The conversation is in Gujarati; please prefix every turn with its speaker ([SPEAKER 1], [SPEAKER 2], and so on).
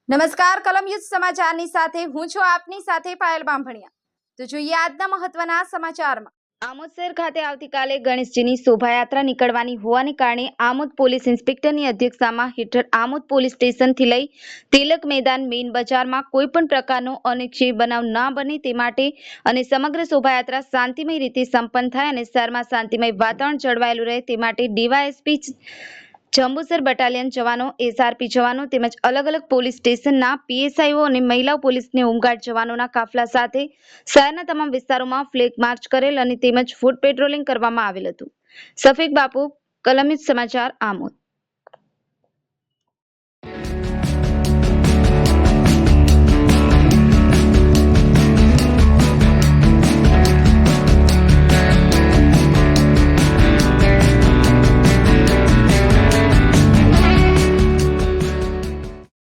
[SPEAKER 1] નમસ્કાર કલમયુદ્ધ સમાચારની સાથે હું છું આપની સાથે પાયલ બામભણિયા। તો જોઈએ આજના મહત્વના સમાચારમાં। આમોદ શહેર ખાતે આવતીકાલે ગણેશજીની શોભાયાત્રા નીકળવાની હોવાને કારણે આમોદ પોલીસ ઇન્સ્પેક્ટરની અધ્યક્ષતામાં હેઠળ આમોદ પોલીસ સ્ટેશનથી લઈ તિલક મેદાન મેઇન બજારમાં કોઈ પણ પ્રકારનો અનિચ્છનીય બનાવ ન બને તે માટે અને સમગ્ર શોભાયાત્રા શાંતિમય રીતે સંપન્ન થાય અને શહેરમાં શાંતિમય વાતાવરણ જળવાયેલું રહે તે માટે ડીવાયએસપી જંબુસર બટાલિયન જવાનો, એસઆરપી જવાનો તેમજ અલગ અલગ પોલીસ સ્ટેશનના પીએસઆઈઓ અને મહિલા પોલીસની હોમગાર્ડ જવાનોના કાફલા સાથે શહેરના તમામ વિસ્તારોમાં ફ્લેગ માર્ચ કરેલ અને તેમજ ફૂટ પેટ્રોલિંગ કરવામાં આવેલ હતું। સફીક બાપુ, કલમયુદ્ધ સમાચાર, આમોદ।